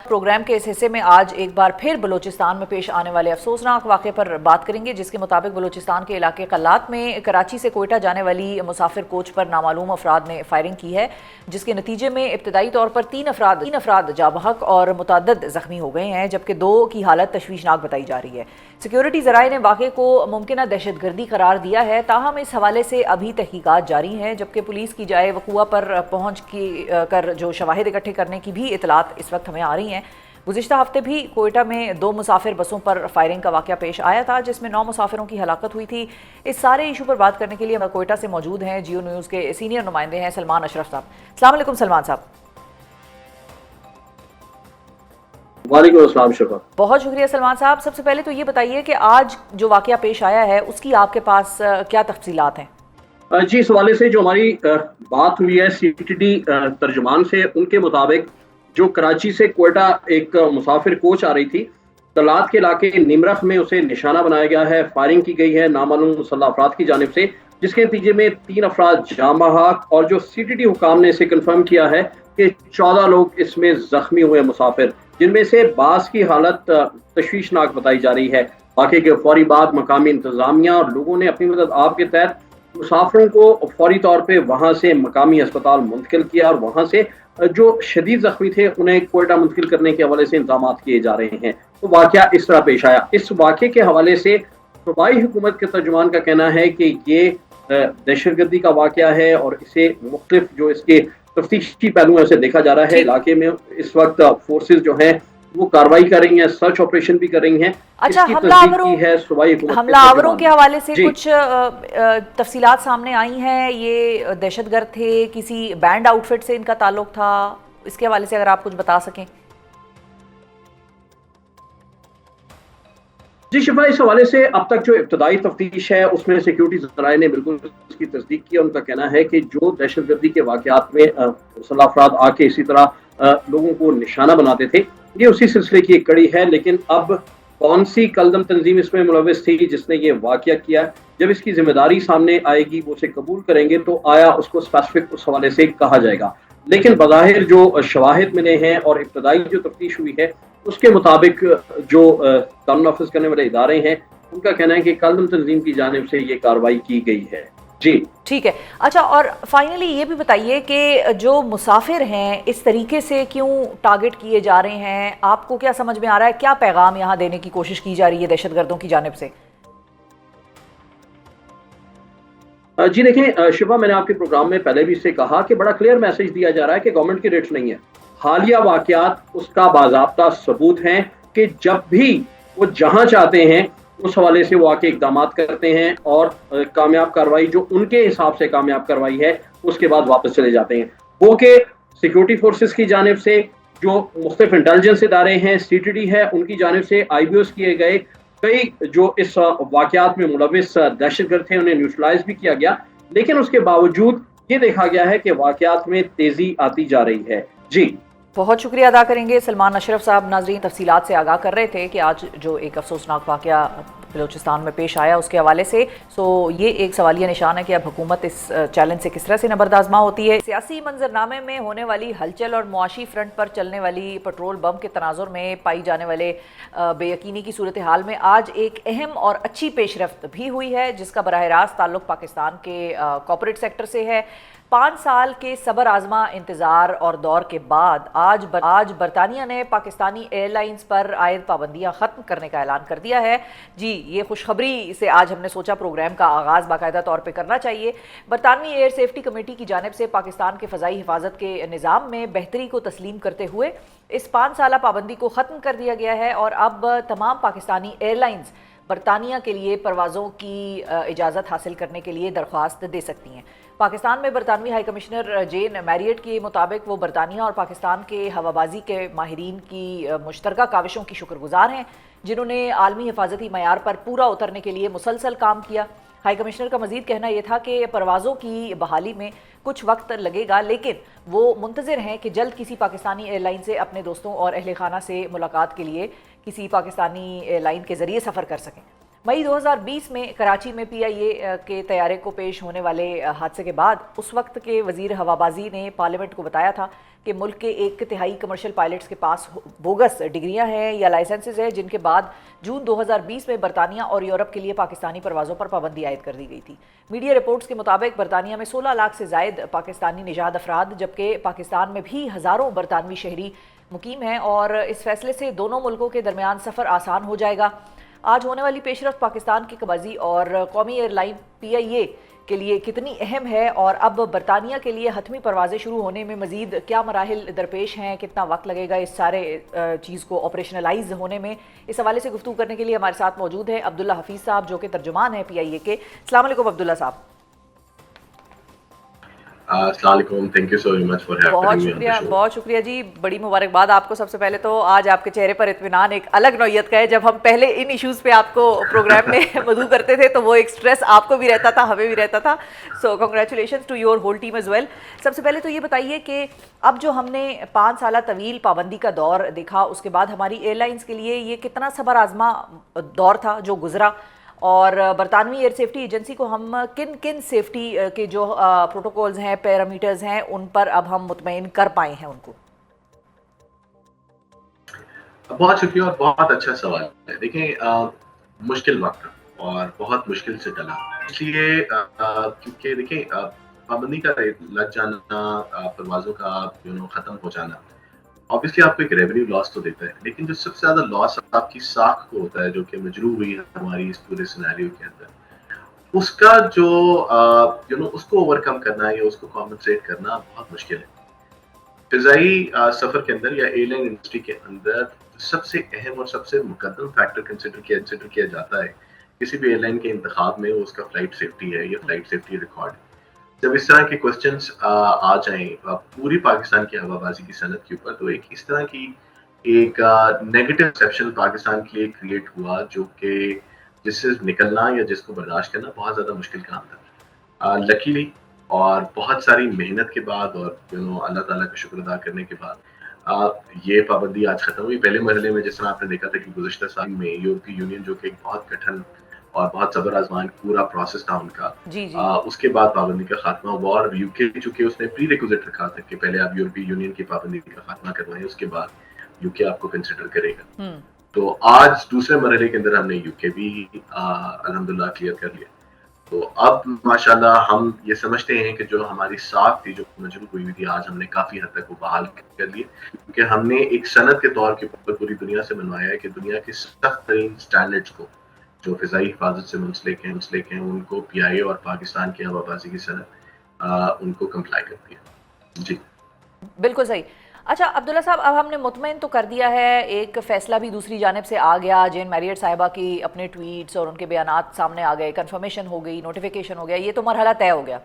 Programme کے اس حصے میں آج ایک بار پھر بلوچستان میں پیش آنے والے افسوسناک واقعے پر بات کریں گے، جس کے مطابق بلوچستان کے علاقے قلات میں کراچی سے کوئٹہ جانے والی مسافر کوچ پر نامعلوم افراد نے فائرنگ کی ہے، جس کے نتیجے میں ابتدائی طور پر تین افراد جاں بحق اور متعدد زخمی ہو گئے ہیں، جبکہ 2 کی حالت تشویشناک بتائی جا رہی ہے۔ سیکیورٹی ذرائع نے واقعے کو ممکنہ دہشت گردی قرار دیا ہے، تاہم اس حوالے سے ابھی تحقیقات جاری ہیں، جبکہ پولیس کی جائے وقوع پر پہنچ کر جو شواہد اکٹھے کرنے کی بھی اطلاعات اس وقت ہمیں آ رہی ہیں۔ گزشتہ ہفتے بھی کوئٹہ میں 2 مسافر بسوں پر فائرنگ کا واقعہ پیش آیا تھا، جس میں 9 مسافروں کی ہلاکت ہوئی تھی۔ اس سارے ایشو پر بات کرنے کے لیے کوئٹہ سے موجود ہیں جیو نیوز کے سینئر نمائندے ہیں سلمان اشرف صاحب۔ السلام علیکم سلمان صاحب۔ وعلیکم السلام شفا۔ بہت شکریہ سلمان صاحب۔ سب سے پہلے تو یہ بتائیے کہ آج جو واقعہ پیش آیا ہے اس کی آپ کے پاس کیا تفصیلات ہیں؟ جی، اس حوالے سے جو ہماری بات ہوئی ہے سی ٹی ڈی ترجمان سے، ان کے مطابق جو کراچی سے کوئٹہ ایک مسافر کوچ آ رہی تھی، قلات کے علاقے نمرخ میں اسے نشانہ بنایا گیا ہے، فائرنگ کی گئی ہے نامعلوم مسلح افراد کی جانب سے، جس کے نتیجے میں 3 افراد جاں بحق، اور جو سی ٹی ڈی حکام نے اسے کنفرم کیا ہے کہ 14 لوگ اس میں زخمی ہوئے مسافر، جن میں سے بعض کی حالت تشویشناک بتائی جا رہی ہے۔ واقعے کے فوری بعد مقامی انتظامیہ اور لوگوں نے اپنی مدد آپ کے تحت مسافروں کو فوری طور پہ وہاں سے مقامی اسپتال منتقل کیا، اور وہاں سے جو شدید زخمی تھے انہیں کوئٹہ منتقل کرنے کے حوالے سے انتظامات کیے جا رہے ہیں۔ تو واقعہ اس طرح پیش آیا۔ اس واقعے کے حوالے سے صوبائی حکومت کے ترجمان کا کہنا ہے کہ یہ دہشت گردی کا واقعہ ہے، اور اسے مختلف جو اس کے تفتیشی پہلو ہیں اسے دیکھا جا رہا ہے۔ علاقے میں اس وقت فورسز جو ہیں وہ کارروائی کر رہی ہیں، سرچ آپریشن بھی کر رہی ہیں۔ اچھا، اس کی تصدیق کی ہے صوبائی حکومت حملہ آوروں کے حوالے سے جی کچھ تفصیلات سامنے آئی ہیں؟ یہ دہشت گرد تھے، کسی بینڈ آؤٹ فٹ سے ان کا تعلق تھا؟ اس کے حوالے سے اگر آپ کچھ بتا سکیں۔ جی شفا، اس حوالے سے اب تک جو ابتدائی تفتیش ہے اس میں سیکیورٹی ذرائع نے بالکل اس کی تصدیق کی ہے۔ ان کا کہنا ہے کہ جو دہشت گردی کے واقعات میں مسلح افراد آ کے اسی طرح لوگوں کو نشانہ بناتے تھے، یہ اسی سلسلے کی ایک کڑی ہے، لیکن اب کون سی کلدم تنظیم اس میں ملوث تھی جس نے یہ واقعہ کیا، جب اس کی ذمہ داری سامنے آئے گی، وہ اسے قبول کریں گے تو آیا اس کو اسپیسیفک اس حوالے سے کہا جائے گا۔ لیکن بظاہر جو شواہد ملے ہیں اور ابتدائی جو تفتیش ہوئی ہے اس کے مطابق جو قانون نافذ کرنے والے ادارے ہیں ان کا کہنا ہے کہ کلدم تنظیم کی جانب سے یہ کارروائی کی گئی ہے۔ جی ٹھیک ہے۔ اچھا، اور فائنلی یہ بھی بتائیے کہ جو مسافر ہیں اس طریقے سے کیوں ٹارگٹ کیے جا رہے ہیں؟ آپ کو کیا سمجھ میں آ رہا ہے؟ کیا پیغام یہاں دینے کی کوشش کی جا رہی ہے دہشت گردوں کی جانب سے؟ جی دیکھیں شبہ، میں نے آپ کے پروگرام میں پہلے بھی اس سے کہا کہ بڑا کلیئر میسج دیا جا رہا ہے کہ گورنمنٹ کی ریٹس نہیں ہے۔ حالیہ واقعات اس کا باضابطہ ثبوت ہیں کہ جب بھی وہ جہاں چاہتے ہیں اس حوالے سے وہ آ کے اقدامات کرتے ہیں، اور کامیاب کارروائی جو ان کے حساب سے کامیاب کارروائی ہے اس کے بعد واپس چلے جاتے ہیں۔ وہ کہ سیکیورٹی فورسز کی جانب سے جو مختلف انٹیلیجنس ادارے ہیں، سی ٹی ڈی ہے، ان کی جانب سے آئی بی اوز کیے گئے، کئی جو اس واقعات میں ملوث دہشت گرد تھے انہیں نیوٹرلائز بھی کیا گیا، لیکن اس کے باوجود یہ دیکھا گیا ہے کہ واقعات میں تیزی آتی جا رہی ہے۔ جی بہت شکریہ ادا کریں گے سلمان اشرف صاحب۔ ناظرین، تفصیلات سے آگاہ کر رہے تھے کہ آج جو ایک افسوسناک واقعہ بلوچستان میں پیش آیا اس کے حوالے سے یہ ایک سوالیہ نشان ہے کہ اب حکومت اس چیلنج سے کس طرح سے نبردآزما ہوتی ہے۔ سیاسی منظرنامے میں ہونے والی ہلچل اور معاشی فرنٹ پر چلنے والی پٹرول بم کے تناظر میں پائی جانے والے بے یقینی کی صورتحال میں آج ایک اہم اور اچھی پیش رفت بھی ہوئی ہے، جس کا براہ راست تعلق پاکستان کے کارپوریٹ سیکٹر سے ہے۔ 5 سال کے صبر آزما انتظار اور دور کے بعد آج برطانیہ نے پاکستانی ایئر لائنز پر عائد پابندیاں ختم کرنے کا اعلان کر دیا ہے۔ جی، یہ خوشخبری سے آج ہم نے سوچا پروگرام کا آغاز باقاعدہ طور پہ کرنا چاہیے۔ برطانوی ایئر سیفٹی کمیٹی کی جانب سے پاکستان کے فضائی حفاظت کے نظام میں بہتری کو تسلیم کرتے ہوئے اس 5 سالہ پابندی کو ختم کر دیا گیا ہے، اور اب تمام پاکستانی ایئر لائنز برطانیہ کے لیے پروازوں کی اجازت حاصل کرنے کے لیے درخواست دے سکتی ہیں۔ پاکستان میں برطانوی ہائی کمشنر جین میریٹ کے مطابق وہ برطانیہ اور پاکستان کے ہوابازی کے ماہرین کی مشترکہ کاوشوں کی شکر گزار ہیں، جنہوں نے عالمی حفاظتی معیار پر پورا اترنے کے لیے مسلسل کام کیا۔ ہائی کمشنر کا مزید کہنا یہ تھا کہ پروازوں کی بحالی میں کچھ وقت لگے گا، لیکن وہ منتظر ہیں کہ جلد کسی پاکستانی ایئر لائن سے اپنے دوستوں اور اہل خانہ سے ملاقات کے لیے کسی پاکستانی ایئر لائن کے ذریعے سفر کر سکیں۔ مئی 2020 میں کراچی میں پی آئی اے کے طیارے کو پیش ہونے والے حادثے کے بعد اس وقت کے وزیر ہوابازی نے پارلیمنٹ کو بتایا تھا کہ ملک کے 1/3 کمرشل پائلٹس کے پاس بوگس ڈگریاں ہیں یا لائسنسز ہیں، جن کے بعد جون 2020 میں برطانیہ اور یورپ کے لیے پاکستانی پروازوں پر پابندی عائد کر دی گئی تھی۔ میڈیا رپورٹس کے مطابق برطانیہ میں 16 لاکھ سے زائد پاکستانی نژاد افراد، جبکہ پاکستان میں بھی ہزاروں برطانوی شہری مقیم ہیں، اور اس فیصلے سے دونوں ملکوں کے درمیان سفر آسان ہو جائے گا۔ آج ہونے والی پیش رفت پاکستان کی کبازی اور قومی ایئر لائن PIA کے لیے کتنی اہم ہے، اور اب برطانیہ کے لیے حتمی پروازیں شروع ہونے میں مزید کیا مراحل درپیش ہیں، کتنا وقت لگے گا اس سارے چیز کو آپریشنلائز ہونے میں، اس حوالے سے گفتگو کرنے کے لیے ہمارے ساتھ موجود ہیں عبداللہ حفیظ صاحب، جو کہ ترجمان ہیں PIA کے۔ السلام علیکم عبداللہ صاحب۔ السلام علیکم، thank you so much for بہت شکریہ، بہت شکریہ جی، بڑی مبارکباد آپ کو۔ سب سے پہلے تو آج آپ کے چہرے پر اطمینان ایک الگ نوعیت کا ہے۔ جب ہم پہلے ان ایشوز پہ آپ کو پروگرام میں مدعو کرتے تھے تو وہ ایک سٹریس آپ کو بھی رہتا تھا، ہمیں بھی رہتا تھا۔ So congratulations to your whole team as well. سب سے پہلے تو یہ بتائیے کہ اب جو ہم نے 5 سالہ طویل پابندی کا دور دیکھا، اس کے بعد ہماری ایئر لائنز کے لیے یہ کتنا صبر آزما دور تھا جو گزرا، اور برطانوی ایئر سیفٹی ایجنسی کو ہم کن سیفٹی کے جو پروٹوکولز ہیں، پیرامیٹرز ہیں، ان پر اب ہم مطمئن کر پائے ہیں ان کو؟ بہت شکریہ اور بہت اچھا سوال ہے۔ دیکھیں، مشکل وقت اور بہت مشکل سے ٹلا، اس لیے کیونکہ دیکھیں پابندی کا لگ جانا، پروازوں کا ختم ہو جانا obviously آپ کو ایک ریونیو لاس تو دیتا ہے، لیکن جو سب سے زیادہ لاس آپ کی ساکھ کو ہوتا ہے، جو کہ مجروح ہوئی ہے ہماری اس پورے سیناریو کے اندر، اس کا جو اس کو اوورکم کرنا یا اس کو کمپنسیٹ کرنا بہت مشکل ہے۔ فضائی سفر کے اندر یا ایئر لائن انڈسٹری کے اندر سب سے اہم اور سب سے مقدم فیکٹر کنسیڈر کیا جاتا ہے کسی بھی ایئر لائن کے انتخاب میں، وہ اس کا فلائٹ سیفٹی ہے یا فلائٹ سیفٹی ریکارڈ ہے۔ جب اس طرح کے کوسچنس آ جائیں پوری پاکستان کی ہوا بازی کی صنعت کے اوپر، تو ایک اس طرح کی ایک نیگیٹو پرسیپشن پاکستان کے لیے کریٹ ہوا، جو کہ جس سے نکلنا یا جس کو برداشت کرنا بہت زیادہ مشکل کام تھا۔ لکیلی اور بہت ساری محنت کے بعد اور اللہ تعالیٰ کا شکر ادا کرنے کے بعد یہ پابندی آج ختم ہوئی۔ پہلے مرحلے میں جس طرح آپ نے دیکھا تھا کہ گزشتہ سال میں یورپی یونین، جو کہ ایک بہت کٹھن اور بہت صبر آزمان پورا پروسیس تھا ان کا، اس کے بعد پابندی کا خاتمہ ہوا، اور UK چونکہ اس نے پری ریکوزٹ رکھا تھا کہ پہلے آپ یورپی یونین کی پابندی کا خاتمہ کروائیں، اس کے بعد UK آپ کو کنسیڈر کرے گا۔ تو آج دوسرے مرحلے کے اندر ہم نے UK بھی الحمدللہ کلیئر کر لیا۔ تو اب ماشاءاللہ ہم یہ سمجھتے ہیں کہ جو ہماری ساکھ تھی، جو مجروح ہوئی تھی، آج ہم نے کافی حد تک وہ بحال کر لی، کیونکہ ہم نے ایک صنعت کے طور کے اوپر پوری دنیا سے منوایا ہے کہ دنیا کے سخت ترین اسٹینڈرڈز کو جو فضائی حفاظت سے منسلک ہیں ان کو PIA اور پاکستان کی ہوا بازی کی صنعت ان کو کمپلائی کرتی ہے۔ جی بالکل صحیح۔ اچھا عبداللہ صاحب، اب ہم نے مطمئن تو کر دیا ہے، ایک فیصلہ بھی دوسری جانب سے آ گیا، جین میریٹ صاحبہ کی اپنے ٹویٹس اور ان کے بیانات سامنے آ گئے، کنفرمیشن ہو گئی، نوٹیفیکیشن ہو گیا، یہ تو مرحلہ طے ہو گیا۔